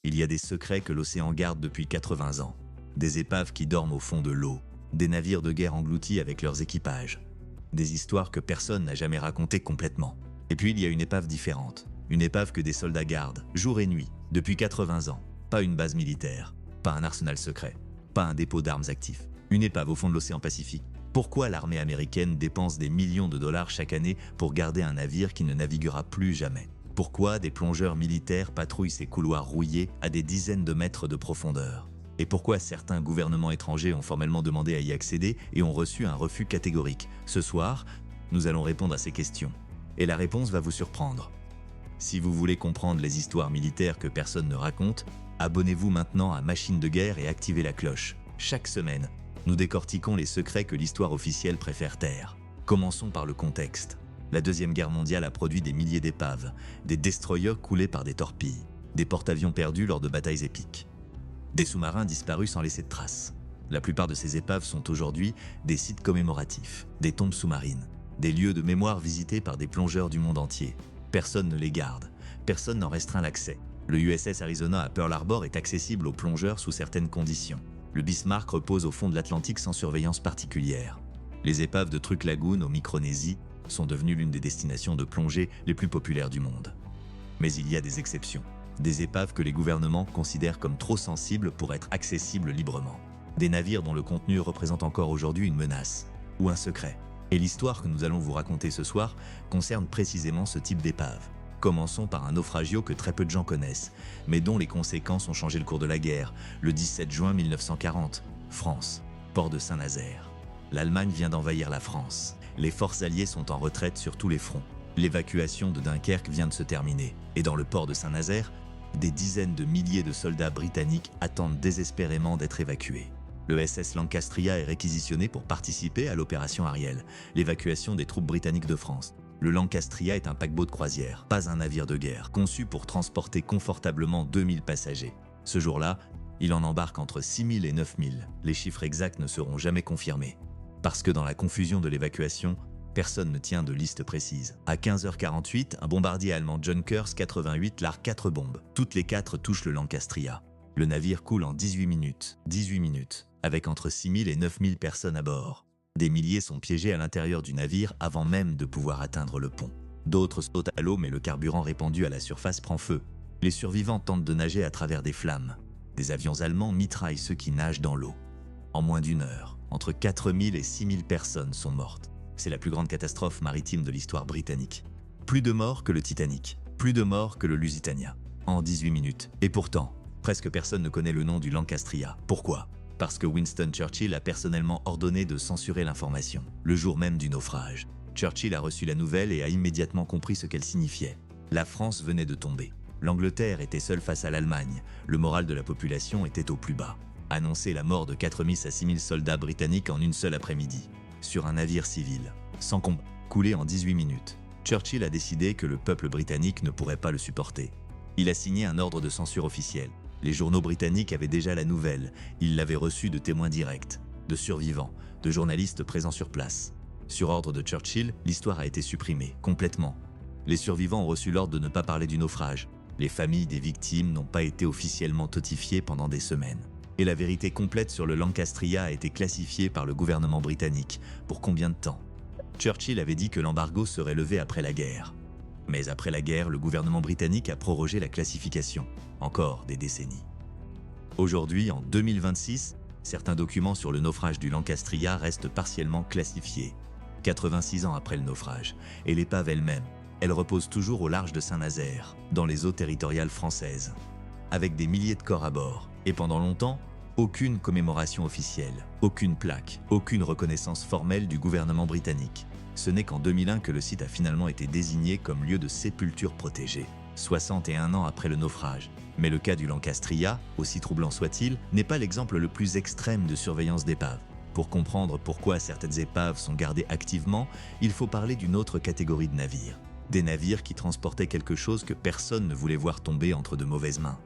Il y a des secrets que l'océan garde depuis 80 ans. Des épaves qui dorment au fond de l'eau. Des navires de guerre engloutis avec leurs équipages. Des histoires que personne n'a jamais racontées complètement. Et puis il y a une épave différente. Une épave que des soldats gardent, jour et nuit, depuis 80 ans. Pas une base militaire, pas un arsenal secret, pas un dépôt d'armes actif. Une épave au fond de l'océan Pacifique. Pourquoi l'armée américaine dépense des millions de dollars chaque année pour garder un navire qui ne naviguera plus jamais? Pourquoi des plongeurs militaires patrouillent ces couloirs rouillés à des dizaines de mètres de profondeur? Et pourquoi certains gouvernements étrangers ont formellement demandé à y accéder et ont reçu un refus catégorique? Ce soir, nous allons répondre à ces questions. Et la réponse va vous surprendre. Si vous voulez comprendre les histoires militaires que personne ne raconte, abonnez-vous maintenant à Machine de Guerre et activez la cloche. Chaque semaine, nous décortiquons les secrets que l'histoire officielle préfère taire. Commençons par le contexte. La Deuxième Guerre mondiale a produit des milliers d'épaves, des destroyers coulés par des torpilles, des porte-avions perdus lors de batailles épiques. Des sous-marins disparus sans laisser de traces. La plupart de ces épaves sont aujourd'hui des sites commémoratifs, des tombes sous-marines, des lieux de mémoire visités par des plongeurs du monde entier. Personne ne les garde, personne n'en restreint l'accès. Le USS Arizona à Pearl Harbor est accessible aux plongeurs sous certaines conditions. Le Bismarck repose au fond de l'Atlantique sans surveillance particulière. Les épaves de Truk Lagoon en Micronésie sont devenues l'une des destinations de plongée les plus populaires du monde. Mais il y a des exceptions. Des épaves que les gouvernements considèrent comme trop sensibles pour être accessibles librement. Des navires dont le contenu représente encore aujourd'hui une menace ou un secret. Et l'histoire que nous allons vous raconter ce soir concerne précisément ce type d'épave. Commençons par un naufragio que très peu de gens connaissent, mais dont les conséquences ont changé le cours de la guerre, le 17 juin 1940, France, port de Saint-Nazaire. L'Allemagne vient d'envahir la France. Les forces alliées sont en retraite sur tous les fronts. L'évacuation de Dunkerque vient de se terminer, et dans le port de Saint-Nazaire, des dizaines de milliers de soldats britanniques attendent désespérément d'être évacués. Le SS Lancastria est réquisitionné pour participer à l'opération Ariel, l'évacuation des troupes britanniques de France. Le Lancastria est un paquebot de croisière, pas un navire de guerre, conçu pour transporter confortablement 2000 passagers. Ce jour-là, il en embarque entre 6000 et 9000. Les chiffres exacts ne seront jamais confirmés. Parce que dans la confusion de l'évacuation, personne ne tient de liste précise. À 15h48, un bombardier allemand Junkers 88 largue 4 bombes. Toutes les 4 touchent le Lancastria. Le navire coule en 18 minutes. 18 minutes, avec entre 6000 et 9000 personnes à bord. Des milliers sont piégés à l'intérieur du navire avant même de pouvoir atteindre le pont. D'autres sautent à l'eau mais le carburant répandu à la surface prend feu. Les survivants tentent de nager à travers des flammes. Des avions allemands mitraillent ceux qui nagent dans l'eau. En moins d'une heure, entre 4000 et 6000 personnes sont mortes. C'est la plus grande catastrophe maritime de l'histoire britannique. Plus de morts que le Titanic, plus de morts que le Lusitania, en 18 minutes. Et pourtant, presque personne ne connaît le nom du Lancastria. Pourquoi? Parce que Winston Churchill a personnellement ordonné de censurer l'information, le jour même du naufrage. Churchill a reçu la nouvelle et a immédiatement compris ce qu'elle signifiait. La France venait de tomber. L'Angleterre était seule face à l'Allemagne. Le moral de la population était au plus bas. Annoncer la mort de 4000 à 6000 soldats britanniques en une seule après-midi, sur un navire civil, sans combat, coulé en 18 minutes. Churchill a décidé que le peuple britannique ne pourrait pas le supporter. Il a signé un ordre de censure officiel. Les journaux britanniques avaient déjà la nouvelle. Ils l'avaient reçue de témoins directs, de survivants, de journalistes présents sur place. Sur ordre de Churchill, l'histoire a été supprimée, complètement. Les survivants ont reçu l'ordre de ne pas parler du naufrage. Les familles des victimes n'ont pas été officiellement notifiées pendant des semaines. Et la vérité complète sur le Lancastria a été classifiée par le gouvernement britannique. Pour combien de temps? Churchill avait dit que l'embargo serait levé après la guerre. Mais après la guerre, le gouvernement britannique a prorogé la classification. Encore des décennies. Aujourd'hui, en 2026, certains documents sur le naufrage du Lancastria restent partiellement classifiés. 86 ans après le naufrage. Et l'épave elle-même, elle repose toujours au large de Saint-Nazaire, dans les eaux territoriales françaises. Avec des milliers de corps à bord. Et pendant longtemps, aucune commémoration officielle, aucune plaque, aucune reconnaissance formelle du gouvernement britannique. Ce n'est qu'en 2001 que le site a finalement été désigné comme lieu de sépulture protégée, 61 ans après le naufrage. Mais le cas du Lancastria, aussi troublant soit-il, n'est pas l'exemple le plus extrême de surveillance d'épave. Pour comprendre pourquoi certaines épaves sont gardées activement, il faut parler d'une autre catégorie de navires. Des navires qui transportaient quelque chose que personne ne voulait voir tomber entre de mauvaises mains.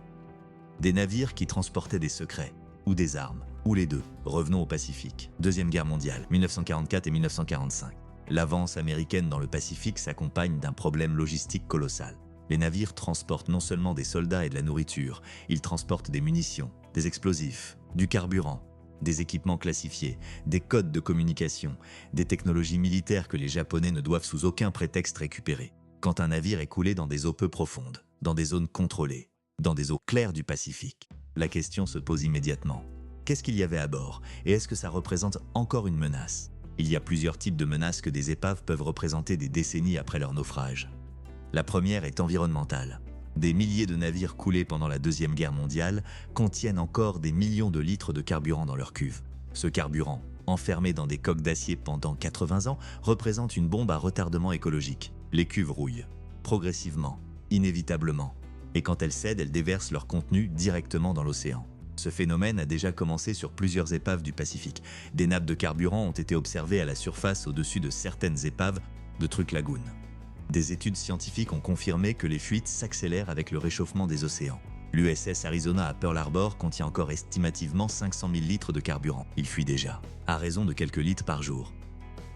Des navires qui transportaient des secrets, ou des armes, ou les deux. Revenons au Pacifique. Deuxième Guerre mondiale, 1944 et 1945. L'avance américaine dans le Pacifique s'accompagne d'un problème logistique colossal. Les navires transportent non seulement des soldats et de la nourriture, ils transportent des munitions, des explosifs, du carburant, des équipements classifiés, des codes de communication, des technologies militaires que les Japonais ne doivent sous aucun prétexte récupérer. Quand un navire est coulé dans des eaux peu profondes, dans des zones contrôlées, dans des eaux claires du Pacifique, la question se pose immédiatement. Qu'est-ce qu'il y avait à bord et est-ce que ça représente encore une menace? Il y a plusieurs types de menaces que des épaves peuvent représenter des décennies après leur naufrage. La première est environnementale. Des milliers de navires coulés pendant la Deuxième Guerre mondiale contiennent encore des millions de litres de carburant dans leurs cuves. Ce carburant, enfermé dans des coques d'acier pendant 80 ans, représente une bombe à retardement écologique. Les cuves rouillent, progressivement, inévitablement. Et quand elles cèdent, elles déversent leur contenu directement dans l'océan. Ce phénomène a déjà commencé sur plusieurs épaves du Pacifique. Des nappes de carburant ont été observées à la surface au-dessus de certaines épaves de Truk Lagoon. Des études scientifiques ont confirmé que les fuites s'accélèrent avec le réchauffement des océans. L'USS Arizona à Pearl Harbor contient encore estimativement 500 000 litres de carburant. Il fuit déjà, à raison de quelques litres par jour.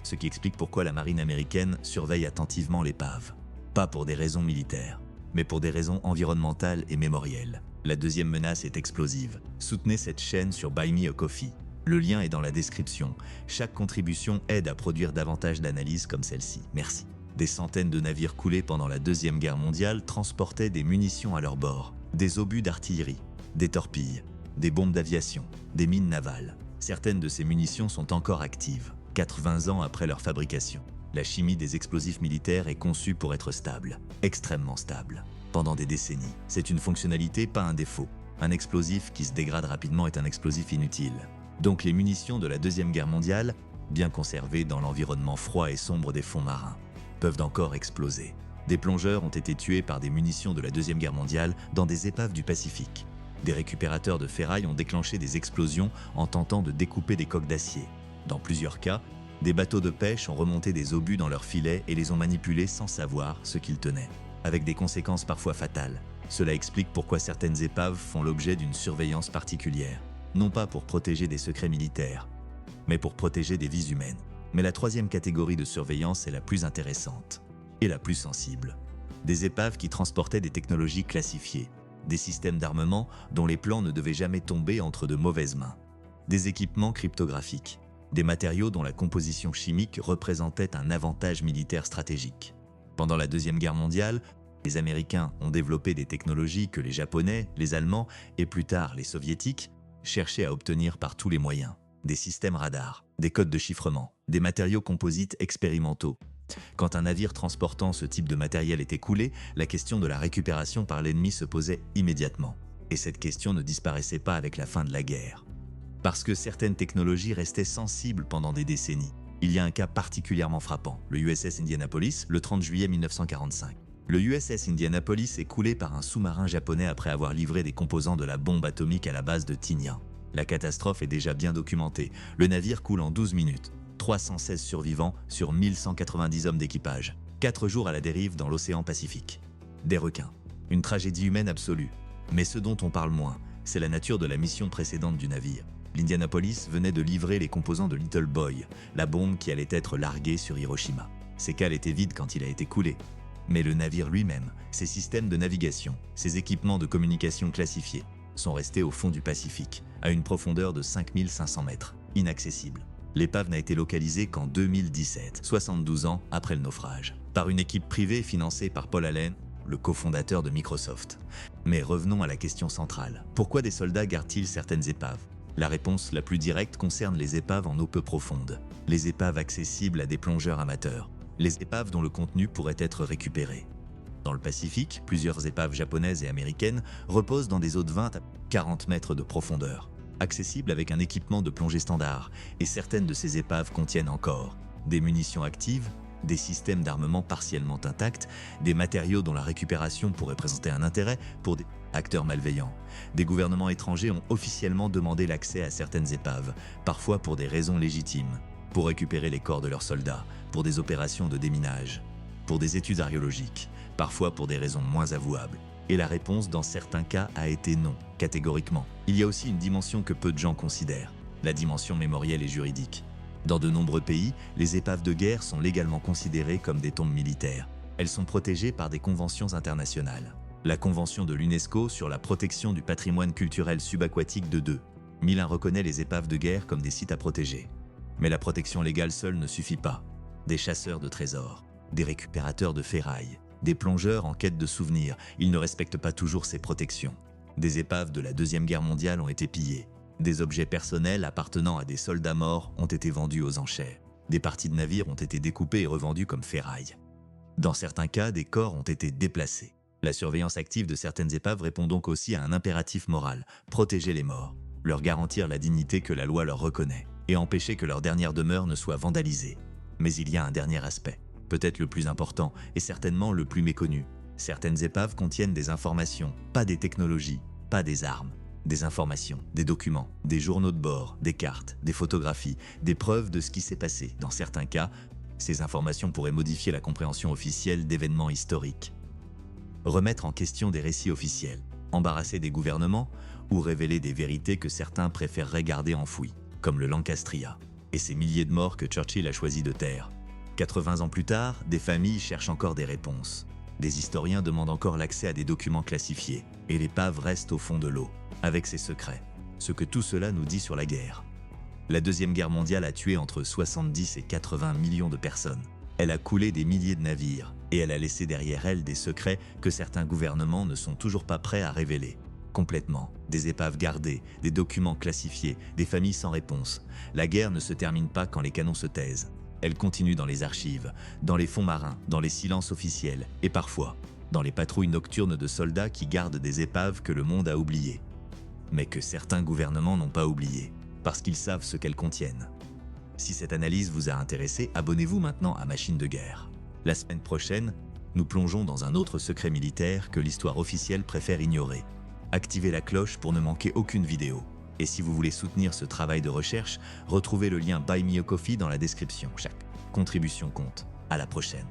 Ce qui explique pourquoi la marine américaine surveille attentivement l'épave. Pas pour des raisons militaires, mais pour des raisons environnementales et mémorielles. La deuxième menace est explosive. Soutenez cette chaîne sur Buy Me a Coffee. Le lien est dans la description. Chaque contribution aide à produire davantage d'analyses comme celle-ci. Merci. Des centaines de navires coulés pendant la Deuxième Guerre mondiale transportaient des munitions à leur bord, des obus d'artillerie, des torpilles, des bombes d'aviation, des mines navales. Certaines de ces munitions sont encore actives, 80 ans après leur fabrication. La chimie des explosifs militaires est conçue pour être stable, extrêmement stable. Pendant des décennies, c'est une fonctionnalité, pas un défaut. Un explosif qui se dégrade rapidement est un explosif inutile. Donc les munitions de la Deuxième Guerre mondiale, bien conservées dans l'environnement froid et sombre des fonds marins, peuvent encore exploser. Des plongeurs ont été tués par des munitions de la Deuxième Guerre mondiale dans des épaves du Pacifique. Des récupérateurs de ferraille ont déclenché des explosions en tentant de découper des coques d'acier. Dans plusieurs cas, des bateaux de pêche ont remonté des obus dans leurs filets et les ont manipulés sans savoir ce qu'ils tenaient, avec des conséquences parfois fatales. Cela explique pourquoi certaines épaves font l'objet d'une surveillance particulière, non pas pour protéger des secrets militaires, mais pour protéger des vies humaines. Mais la troisième catégorie de surveillance est la plus intéressante et la plus sensible. Des épaves qui transportaient des technologies classifiées, des systèmes d'armement dont les plans ne devaient jamais tomber entre de mauvaises mains, des équipements cryptographiques, des matériaux dont la composition chimique représentait un avantage militaire stratégique. Pendant la Deuxième Guerre mondiale, les Américains ont développé des technologies que les Japonais, les Allemands et plus tard les Soviétiques cherchaient à obtenir par tous les moyens. Des systèmes radars, des codes de chiffrement, des matériaux composites expérimentaux. Quand un navire transportant ce type de matériel était coulé, la question de la récupération par l'ennemi se posait immédiatement. Et cette question ne disparaissait pas avec la fin de la guerre. Parce que certaines technologies restaient sensibles pendant des décennies. Il y a un cas particulièrement frappant, le USS Indianapolis, le 30 juillet 1945. Le USS Indianapolis est coulé par un sous-marin japonais après avoir livré des composants de la bombe atomique à la base de Tinian. La catastrophe est déjà bien documentée. Le navire coule en 12 minutes. 316 survivants sur 1190 hommes d'équipage. 4 jours à la dérive dans l'océan Pacifique. Des requins. Une tragédie humaine absolue. Mais ce dont on parle moins, c'est la nature de la mission précédente du navire. L'Indianapolis venait de livrer les composants de Little Boy, la bombe qui allait être larguée sur Hiroshima. Ses cales étaient vides quand il a été coulé. Mais le navire lui-même, ses systèmes de navigation, ses équipements de communication classifiés, sont restés au fond du Pacifique, à une profondeur de 5500 mètres, inaccessible. L'épave n'a été localisée qu'en 2017, 72 ans après le naufrage, par une équipe privée financée par Paul Allen, le cofondateur de Microsoft. Mais revenons à la question centrale. Pourquoi des soldats gardent-ils certaines épaves? La réponse la plus directe concerne les épaves en eau peu profonde, les épaves accessibles à des plongeurs amateurs, les épaves dont le contenu pourrait être récupéré. Dans le Pacifique, plusieurs épaves japonaises et américaines reposent dans des eaux de 20 à 40 mètres de profondeur, accessibles avec un équipement de plongée standard, et certaines de ces épaves contiennent encore des munitions actives, des systèmes d'armement partiellement intacts, des matériaux dont la récupération pourrait présenter un intérêt pour des acteurs malveillants. Des gouvernements étrangers ont officiellement demandé l'accès à certaines épaves, parfois pour des raisons légitimes, pour récupérer les corps de leurs soldats, pour des opérations de déminage, pour des études archéologiques, parfois pour des raisons moins avouables. Et la réponse dans certains cas a été non, catégoriquement. Il y a aussi une dimension que peu de gens considèrent, la dimension mémorielle et juridique. Dans de nombreux pays, les épaves de guerre sont légalement considérées comme des tombes militaires. Elles sont protégées par des conventions internationales. La Convention de l'UNESCO sur la protection du patrimoine culturel subaquatique de 2001 reconnaît les épaves de guerre comme des sites à protéger. Mais la protection légale seule ne suffit pas. Des chasseurs de trésors, des récupérateurs de ferraille, des plongeurs en quête de souvenirs, ils ne respectent pas toujours ces protections. Des épaves de la Deuxième Guerre mondiale ont été pillées. Des objets personnels appartenant à des soldats morts ont été vendus aux enchères. Des parties de navires ont été découpées et revendues comme ferraille. Dans certains cas, des corps ont été déplacés. La surveillance active de certaines épaves répond donc aussi à un impératif moral, protéger les morts, leur garantir la dignité que la loi leur reconnaît, et empêcher que leur dernière demeure ne soit vandalisée. Mais il y a un dernier aspect, peut-être le plus important et certainement le plus méconnu. Certaines épaves contiennent des informations, pas des technologies, pas des armes. Des informations, des documents, des journaux de bord, des cartes, des photographies, des preuves de ce qui s'est passé. Dans certains cas, ces informations pourraient modifier la compréhension officielle d'événements historiques. Remettre en question des récits officiels, embarrasser des gouvernements ou révéler des vérités que certains préféreraient garder enfouies, comme le Lancastria et ces milliers de morts que Churchill a choisi de taire. 80 ans plus tard, des familles cherchent encore des réponses. Des historiens demandent encore l'accès à des documents classifiés, et l'épave reste au fond de l'eau, avec ses secrets, ce que tout cela nous dit sur la guerre. La Deuxième Guerre mondiale a tué entre 70 et 80 millions de personnes. Elle a coulé des milliers de navires, et elle a laissé derrière elle des secrets que certains gouvernements ne sont toujours pas prêts à révéler. Complètement, des épaves gardées, des documents classifiés, des familles sans réponse. La guerre ne se termine pas quand les canons se taisent. Elle continue dans les archives, dans les fonds marins, dans les silences officiels, et parfois, dans les patrouilles nocturnes de soldats qui gardent des épaves que le monde a oubliées. Mais que certains gouvernements n'ont pas oubliées, parce qu'ils savent ce qu'elles contiennent. Si cette analyse vous a intéressé, abonnez-vous maintenant à Machine de guerre. La semaine prochaine, nous plongeons dans un autre secret militaire que l'histoire officielle préfère ignorer. Activez la cloche pour ne manquer aucune vidéo. Et si vous voulez soutenir ce travail de recherche, retrouvez le lien Buy Me a Coffee dans la description. Chaque contribution compte. À la prochaine.